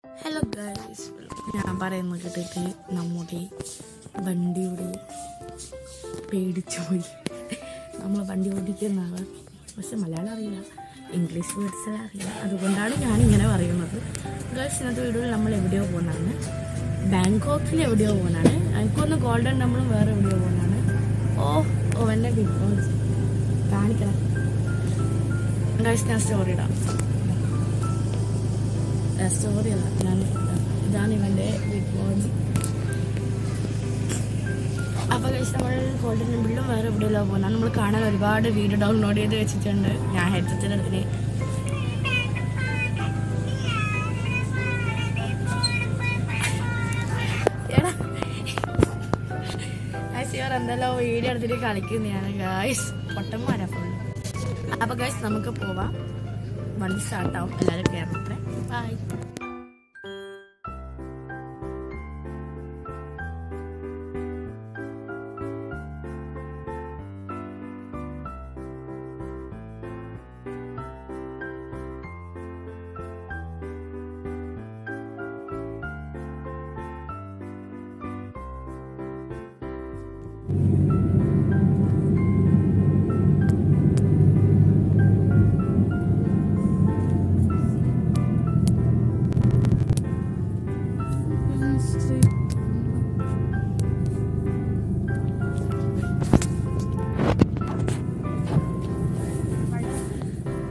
Hello guys, ഞാൻ പറയുന്നത് കേട്ടിട്ട് നമ്മുടെ വണ്ടിയുടെ പേടിച്ചു പോയി. നമ്മൾ വണ്ടി ഓടിക്കുന്ന ആള്, പക്ഷെ മലയാളം അറിയില്ല, ഇംഗ്ലീഷ് വേർഡ്സ് അറിയില്ല. അതുകൊണ്ടാണ് ഞാനിങ്ങനെ പറയുന്നത്. ഗൈസ്, ഇന്നത്തെ വീഡിയോയിൽ നമ്മൾ എവിടെയോ പോകുന്നതാണ്, ബാങ്കോക്കിൽ എവിടെയോ പോകുന്നതാണ്. എനിക്കൊന്ന് ഗോൾഡൻ ടെമ്പിളും വേറെ എവിടെയോ പോകുന്നതാണ്. ഓ എൻ്റെ ബിഗ് കാണിക്കണം ഗൈസ്. ഞാൻ സ്റ്റോറി ഇടാം. സ്റ്റോറി അല്ല, ഇതാണ് ഇവൻ്റെ ബിഗ് ബോസ്. അപ്പോൾ ഗൈസ്, നമ്മൾ ഗോൾഡൻ ടെമ്പിളിലും വേറെ എവിടെയല്ലോ പോകുന്നത്. നമ്മൾ കാണാൻ ഒരുപാട് വീഡിയോ ഡൗൺലോഡ് ചെയ്ത് വെച്ചിട്ടുണ്ട്. ഞാൻ ഹെഡ്സെറ്റിൻ്റെ അടുത്തിന് എന്തെല്ലോ വീഡിയോ എടുത്തിട്ട് കളിക്കുന്നതാണ് ഗൈസ്. പൊട്ടന്മാരാ ഫുള്ള്. അപ്പോൾ ഗൈസ്, നമുക്ക് പോവാം. വണ്ടി സ്റ്റാർട്ടാവും, എല്ലാവരും കയറണത്രേ. ബൈ.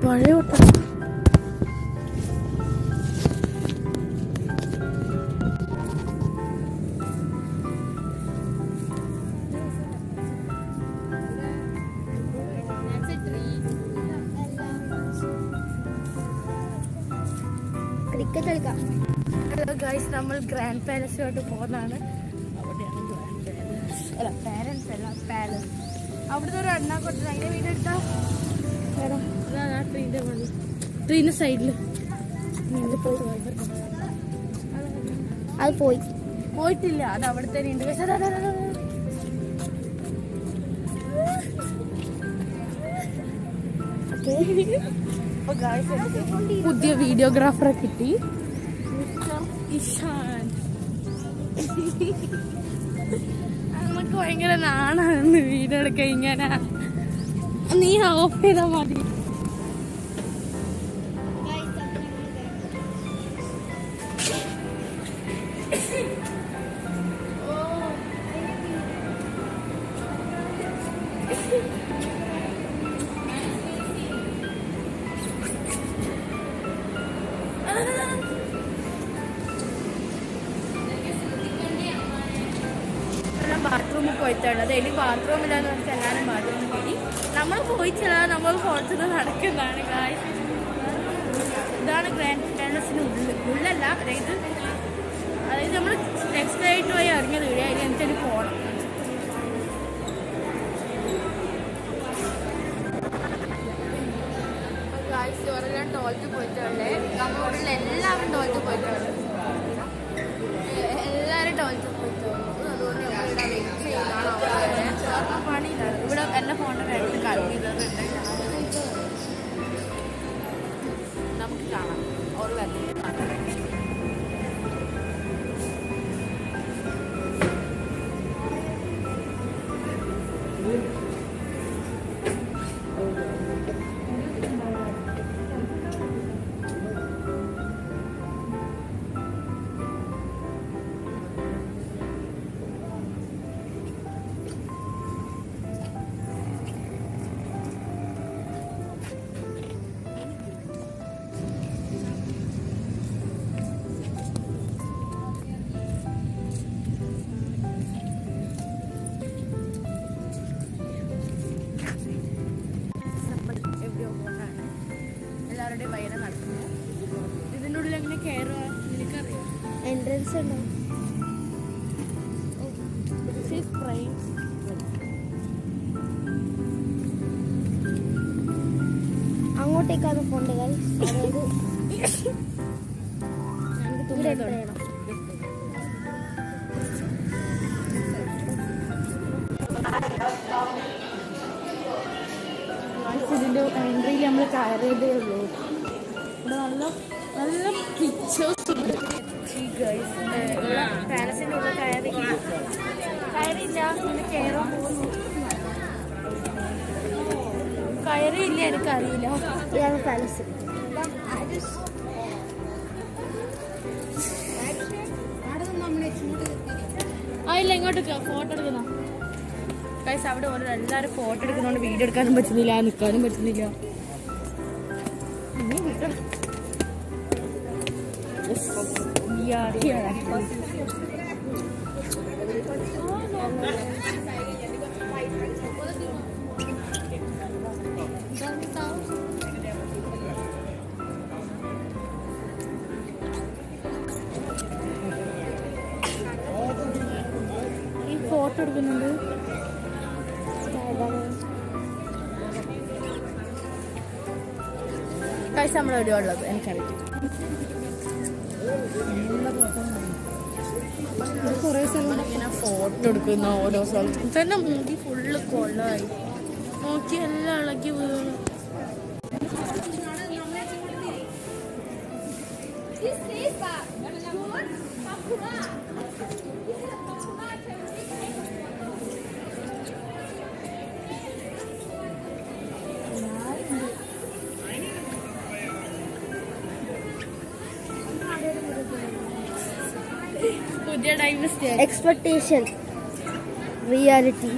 പഴയ ക്രിക്കറ്റ് കളിക്കാം. ഹലോ ഗൈസ്, നമ്മൾ ഗ്രാൻഡ് പാലസിലോട്ട് പോകുന്നതാണ്. അവിടെയാണ് ഗ്രാൻഡ് പാലസ്, അല്ല പാരൻസ് അല്ല പാലസ്. അവിടുത്തെ ഒരു എണ്ണ കൊടുത്തത് അതിൻ്റെ വീട് എടുത്താൽ ട്രെയിൻ്റെ മതി. ട്രെയിൻ്റെ സൈഡിൽ അത് പോയിട്ടില്ല, അത് അവിടെ തന്നെ ഉണ്ട്. പുതിയ വീഡിയോഗ്രാഫറെ കിട്ടി, ഇഷാൻ. നമുക്ക് ഭയങ്കര നാണാണ് വീഡിയോ എടുക്കാൻ. ഇങ്ങനെ നീ ഓഫ് ചെയ്താൽ മതി. ബാത്റൂമിൽ പോയിട്ടുള്ളത്, എനിക്ക് ബാത്റൂമില്ലാന്ന് വെച്ചാൽ എല്ലാവരും ബാത്റൂമിൽ കയറി. നമ്മൾ പോയിട്ടില്ല, നമ്മൾ പുറത്തുനിന്ന് നടക്കുന്നതാണ് ഗായ്സ്. ഇതാണ് ഗ്രാൻഡ് പാലസിന് ഉള്ളല്ല, അതായത് നമ്മൾ നെക്സ്റ്റ് ആയിട്ട് പോയി ഇറങ്ങിയത് വീഡിയോ എനിക്കതിന് പോകണം. ഗായ്സ്, ഇവരെല്ലാം ടോയ്ലറ്റ് പോയിട്ടുള്ളേ, നമ്മളോടുള്ള എല്ലാവരും ടോയ്ലറ്റ് പോയിട്ടുള്ളത്, എല്ലാവരും ടോയ്ലറ്റ് പോയിട്ടുള്ളൂ. അതുകൊണ്ട് ഇവിടെ വെയിറ്റ് ചെയ്യുന്നതാണ് പണിയിലാണ്. ഇവിടെ എൻ്റെ ഫോണിൻ്റെ കാര്യത്തിൽ കളിക്കുന്നുണ്ട്. നമുക്ക് കാണാം ഓരോ കാര്യത്തിൽ കാണാം. എല്ലാവരുടെയും വയന നടക്കുന്നു. ഇതിൻ്റെ ഉള്ളിൽ എങ്ങനെ കയറുക എനിക്കറിയാം. എൻട്രൻസ് ഉണ്ടോ? അങ്ങോട്ടേക്കാണ് പോണ്ടത്. അതായത് ഞങ്ങൾക്ക് തുണി വേണം. ഇതിൻ്റെ എൻട്രിയിൽ നമ്മൾ കയറിയതേ ഉള്ളൂ. ഇവിടെ നല്ല നല്ല പിക്ചേഴ്സ് ഉണ്ട്. പാലസിൻ്റെ ഉള്ള കയറില്ല, പിന്നെ കയറാൻ പോകുന്നു. കയറിയില്ല, എനിക്കറിയില്ല. ഇതാണ് പാലസ്. ഇല്ല, ഇങ്ങോട്ട് ഫോട്ടോ എടുക്കുന്ന ഗൈസ്. അവിടെ ഓരോ എല്ലാവരും ഫോട്ടോ എടുക്കുന്നതുകൊണ്ട് വീഡിയോ എടുക്കാനും പറ്റുന്നില്ല, നിൽക്കാനും പറ്റുന്നില്ല. ഈ ഫോട്ടോ എടുക്കുന്നുണ്ട്. ഗൈസ് നമ്മുടെ എവിടെയോ ഉള്ളത് എനിക്കറിയാം. കുറേ സ്ഥലം ഇങ്ങനെ ഫോട്ടോ എടുക്കുന്ന ഓരോ സ്ഥലത്തും തന്നെ മുടി ഫുള്ള് കൊള്ളായി നോക്കി എല്ലാം ഇളക്കി വീണു. Expectation, reality.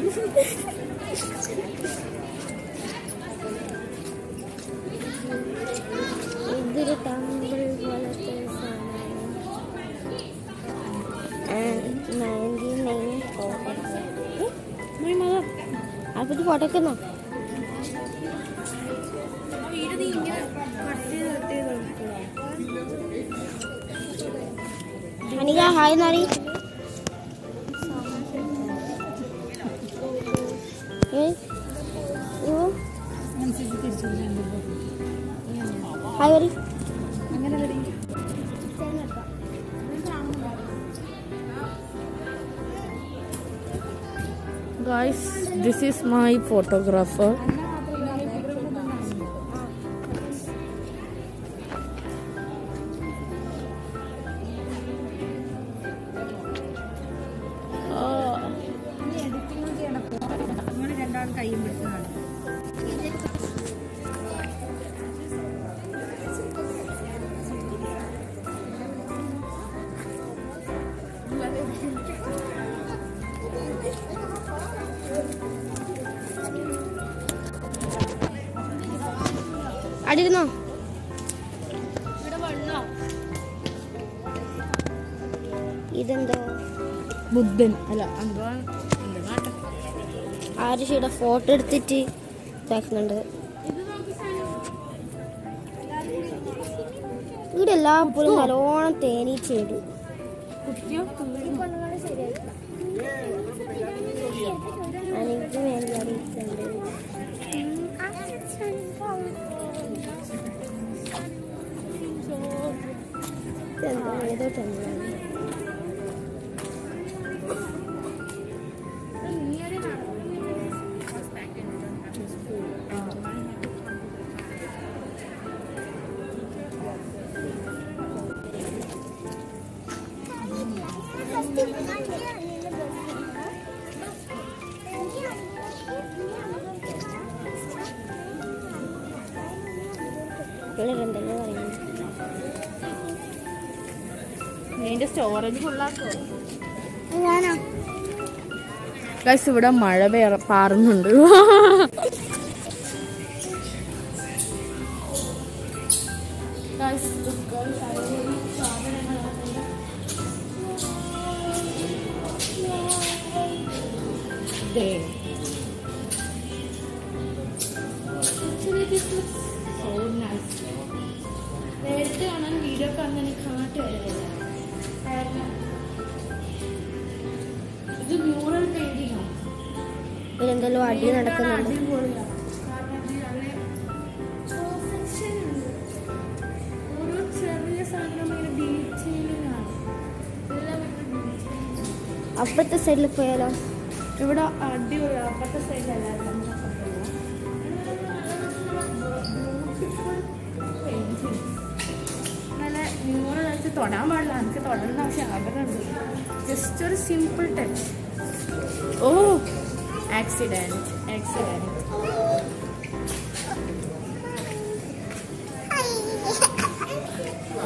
ഇതൊരു തമ്പിൾ പോലത്തെ അപ്പത്തി ഫോട്ടോക്കുന്നോ? അനിക ഹായ് നാരി. ഹായ് വരി. Guys, this is my photographer. അടിയിരുന്നോ? ഇതെന്തോ ബുദ്ധൻ അല്ല, ആരുഷിയുടെ ഫോട്ടോ എടുത്തിട്ട് ഇതാക്കുന്നുണ്ട്. ഇവിടെ എല്ലാപ്പോഴും നല്ലോണം തേനീച്ചയിടും. എനിക്ക് വേണ്ടി അറിയിക്കുന്നുണ്ട്. ഏതോ ചന്ദ്രനാണ്. പിള്ളേരെന്തല്ലോ പറയുന്നത്. ഇതിന്റെ സ്റ്റോറേജ് ഫുള്ളാക്കോ? ഞാനോ? ഗൈസ് ഇവിടെ മഴ പാറുന്നുണ്ട്. നേരത്തെ കാണാൻ വീഡിയോ കാണാൻ കാട്ട് വരില്ല. ഇത് മ്യൂറൽ പെയിന്റിംഗ് ആണ്. ഇതെന്തെല്ലോ അടി നടക്കുന്നുണ്ട്. ഓരോ ചെറിയ സാധനം ഡീറ്റെയിലിംഗ് ആണ്. അപ്പുറത്തെ സൈഡിൽ പോയാലോ? ഇവിടെ അടിപൊളി. അപ്പുറത്തെ സൈഡിലല്ലായിരുന്നു. നല്ല ഇത് തൊടാൻ പാടില്ല, എനിക്ക് തൊടേണ്ട ആവശ്യം ആഗ്രഹമുണ്ട്. ജസ്റ്റ് ഒരു simple touch. Oh accident.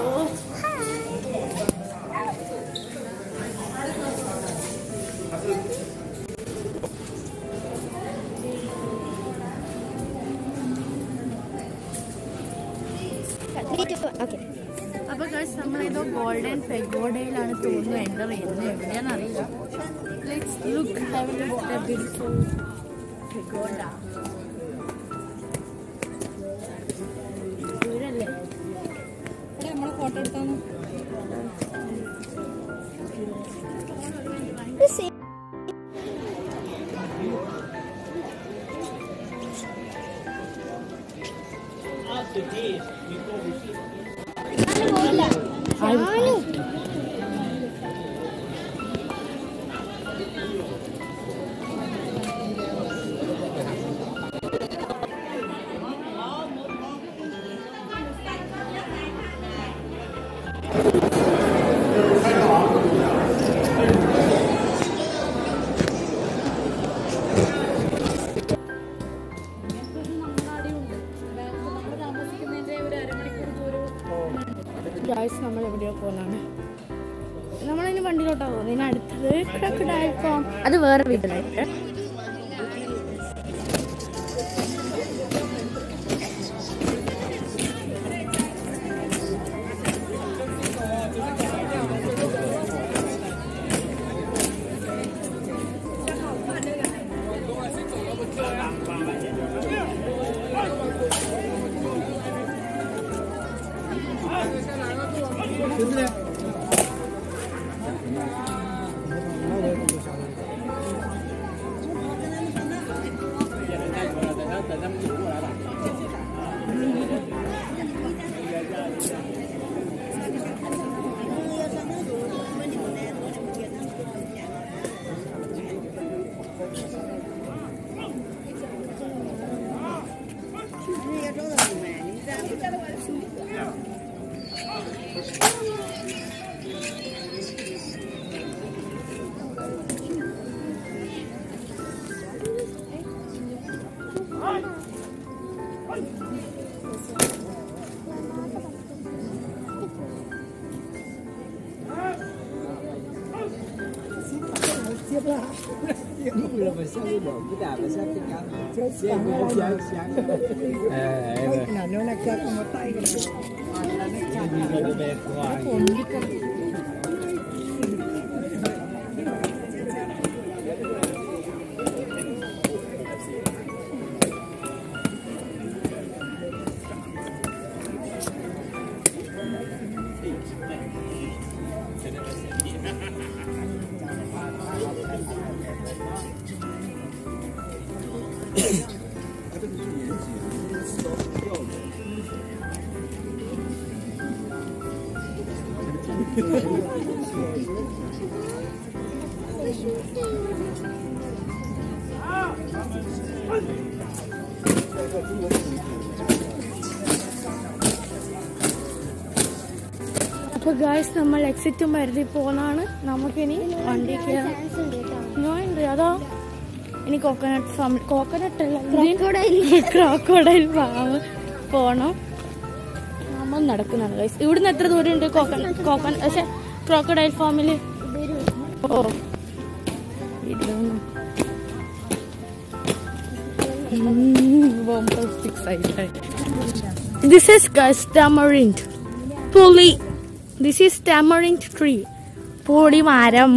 Oh okay. അപ്പൊ നമ്മളേതോ ഗോൾഡൻ പെഗോഡയിലാണ് തോന്നുന്നു എൻ്റർ ചെയ്യുന്നത്. എവിടെയാണെന്ന് അറിയില്ല. Let's look have a look at the beautiful pagoda. ദൂരല്ലേ? നമ്മളെ ഫോട്ടോ എടുത്താന്ന് നമ്മൾ എവിടെയോ പോകുന്നതാണ്. നമ്മളിനി വണ്ടിയിലോട്ടാണ് പോകുന്നത്. ഇനി അടുത്തത് ക്രോക്കഡൈൽ ഫാം. അത് വേറെ വീട്ടിലായിട്ട്. അപ്പോൾ ഗായ്സ് നമ്മൾ എക്സിറ്റും വരുതി പോകുന്നതാണ്. നമുക്കിനി വണ്ടി കയറാൻ അതോ ഇനി കോക്കനട്ട് ഫാം ക്രോക്കഡൈൽ ഫാം പോണം. നമ്മൾ നടക്കുന്നതാണ് ഗായ്സ്. ഇവിടുന്ന് എത്ര ദൂരം ഉണ്ട് പക്ഷെ ക്രോക്കഡൈൽ ഫാമിൽ? ഓ This is guys tamarind pulley. This is tamarind tree. Podi maram.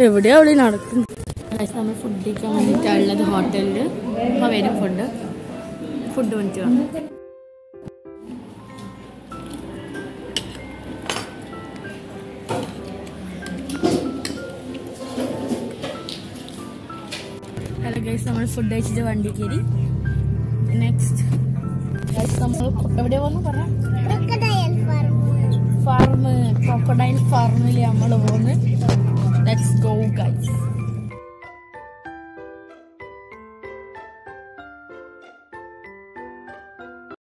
എവിടെയാ അവിടെ നടക്കുന്നു? നമ്മൾ ഫുഡ് കഴിക്കാൻ വേണ്ടിയിട്ടുള്ളത് ഹോട്ടലിൽ. അപ്പോൾ വരും ഫുഡ് വന്നിട്ട് കാണാം. ഹലോ ഗൈസ്, നമ്മൾ ഫുഡ് കഴിച്ചിട്ട് വണ്ടി കയറി. നെക്സ്റ്റ് നമ്മൾ എവിടെയാ പോകുന്നു പറയാം? ക്രോക്കഡൈൽ ഫാമിൽ നമ്മൾ പോകുന്നു. Let's go guys.